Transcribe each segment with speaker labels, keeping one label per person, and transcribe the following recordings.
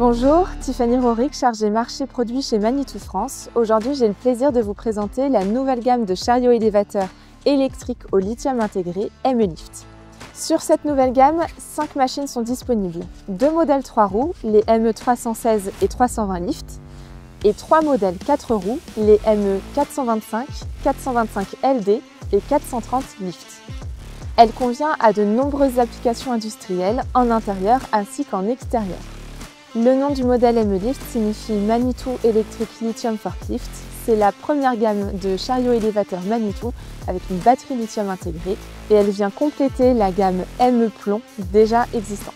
Speaker 1: Bonjour, Tiffany Rorick, chargée marché produits chez Manitou France. Aujourd'hui, j'ai le plaisir de vous présenter la nouvelle gamme de chariots élévateurs électriques au lithium intégré ME-Lift. Sur cette nouvelle gamme, 5 machines sont disponibles. 2 modèles 3 roues, les ME316 et 320 Lift, et 3 modèles 4 roues, les ME425, 425 LD et 430 Lift. Elle convient à de nombreuses applications industrielles en intérieur ainsi qu'en extérieur. Le nom du modèle ME-Lift signifie Manitou Electric Lithium Forklift. C'est la première gamme de chariots élévateurs Manitou avec une batterie lithium intégrée et elle vient compléter la gamme ME-Plomb déjà existante.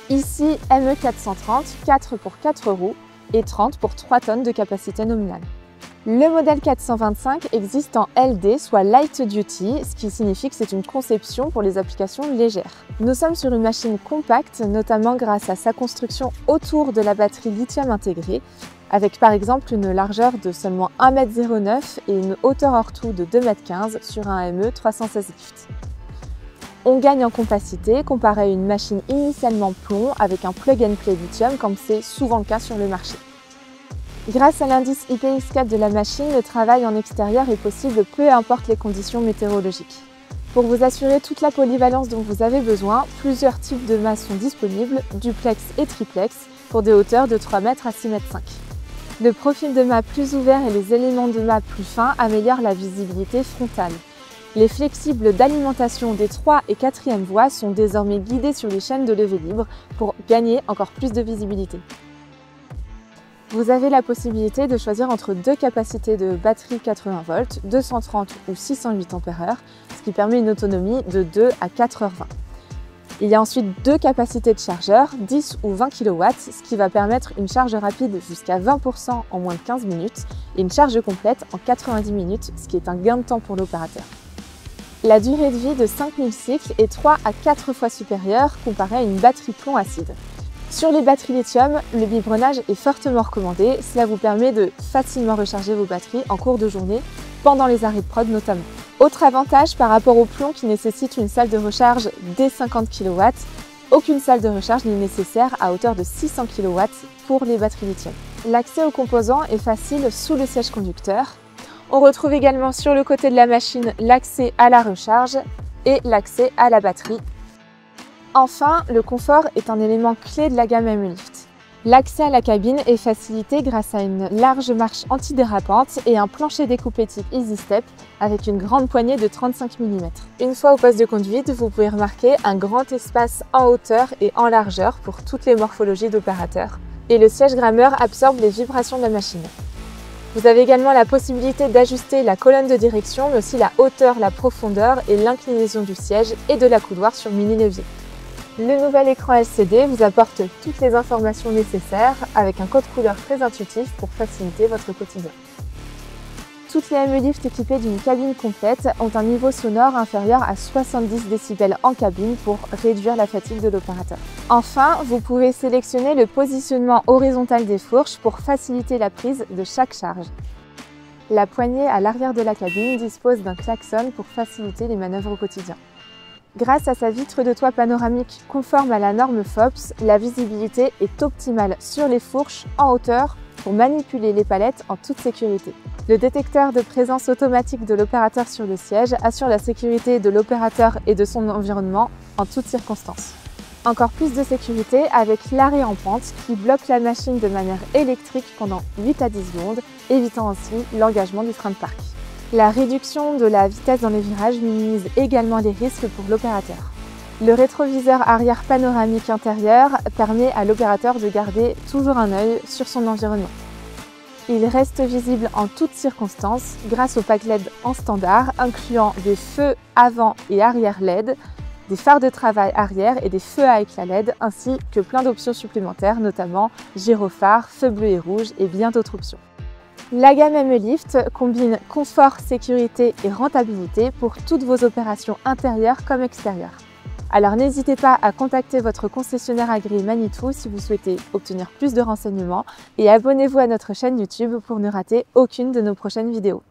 Speaker 1: Ici, ME430, 4 pour 4 roues et 30 pour 3 tonnes de capacité nominale. Le modèle 425 existe en LD, soit Light Duty, ce qui signifie que c'est une conception pour les applications légères. Nous sommes sur une machine compacte, notamment grâce à sa construction autour de la batterie lithium intégrée, avec par exemple une largeur de seulement 1,09 m et une hauteur hors tout de 2,15 m sur un ME316 Lift. On gagne en compacité comparé à une machine initialement plomb avec un plug-and-play lithium comme c'est souvent le cas sur le marché. Grâce à l'indice IPX4 de la machine, le travail en extérieur est possible peu importe les conditions météorologiques. Pour vous assurer toute la polyvalence dont vous avez besoin, plusieurs types de mâts sont disponibles, duplex et triplex, pour des hauteurs de 3 m à 6,5 m. Le profil de mât plus ouvert et les éléments de mât plus fins améliorent la visibilité frontale. Les flexibles d'alimentation des 3 et 4e voies sont désormais guidés sur les chaînes de levée libre pour gagner encore plus de visibilité. Vous avez la possibilité de choisir entre 2 capacités de batterie 80 volts, 230 ou 608 Ah, ce qui permet une autonomie de 2 à 4h20. Il y a ensuite 2 capacités de chargeur, 10 ou 20 kW, ce qui va permettre une charge rapide jusqu'à 20% en moins de 15 minutes et une charge complète en 90 minutes, ce qui est un gain de temps pour l'opérateur. La durée de vie de 5000 cycles est 3 à 4 fois supérieure comparée à une batterie plomb acide. Sur les batteries lithium, le biberonnage est fortement recommandé. Cela vous permet de facilement recharger vos batteries en cours de journée, pendant les arrêts de prod notamment. Autre avantage par rapport au plomb qui nécessite une salle de recharge dès 50 kW, aucune salle de recharge n'est nécessaire à hauteur de 600 kW pour les batteries lithium. L'accès aux composants est facile sous le siège conducteur. On retrouve également sur le côté de la machine l'accès à la recharge et l'accès à la batterie. Enfin, le confort est un élément clé de la gamme ME-Lift. L'accès à la cabine est facilité grâce à une large marche antidérapante et un plancher découpé type Easy Step avec une grande poignée de 35 mm. Une fois au poste de conduite, vous pouvez remarquer un grand espace en hauteur et en largeur pour toutes les morphologies d'opérateurs. Et le siège grimpeur absorbe les vibrations de la machine. Vous avez également la possibilité d'ajuster la colonne de direction, mais aussi la hauteur, la profondeur et l'inclinaison du siège et de la coudoir sur mini-levier. Le nouvel écran LCD vous apporte toutes les informations nécessaires avec un code couleur très intuitif pour faciliter votre quotidien. Toutes les ME-Lift équipées d'une cabine complète ont un niveau sonore inférieur à 70 décibels en cabine pour réduire la fatigue de l'opérateur. Enfin, vous pouvez sélectionner le positionnement horizontal des fourches pour faciliter la prise de chaque charge. La poignée à l'arrière de la cabine dispose d'un klaxon pour faciliter les manœuvres au quotidien. Grâce à sa vitre de toit panoramique conforme à la norme FOPS, la visibilité est optimale sur les fourches en hauteur pour manipuler les palettes en toute sécurité. Le détecteur de présence automatique de l'opérateur sur le siège assure la sécurité de l'opérateur et de son environnement en toutes circonstances. Encore plus de sécurité avec l'arrêt en pente qui bloque la machine de manière électrique pendant 8 à 10 secondes, évitant ainsi l'engagement du frein de parc. La réduction de la vitesse dans les virages minimise également les risques pour l'opérateur. Le rétroviseur arrière panoramique intérieur permet à l'opérateur de garder toujours un œil sur son environnement. Il reste visible en toutes circonstances grâce au pack LED en standard, incluant des feux avant et arrière LED, des phares de travail arrière et des feux à éclat LED, ainsi que plein d'options supplémentaires, notamment gyrophares, feux bleus et rouges et bien d'autres options. La gamme ME-Lift combine confort, sécurité et rentabilité pour toutes vos opérations intérieures comme extérieures. Alors n'hésitez pas à contacter votre concessionnaire agréé Manitou si vous souhaitez obtenir plus de renseignements et abonnez-vous à notre chaîne YouTube pour ne rater aucune de nos prochaines vidéos.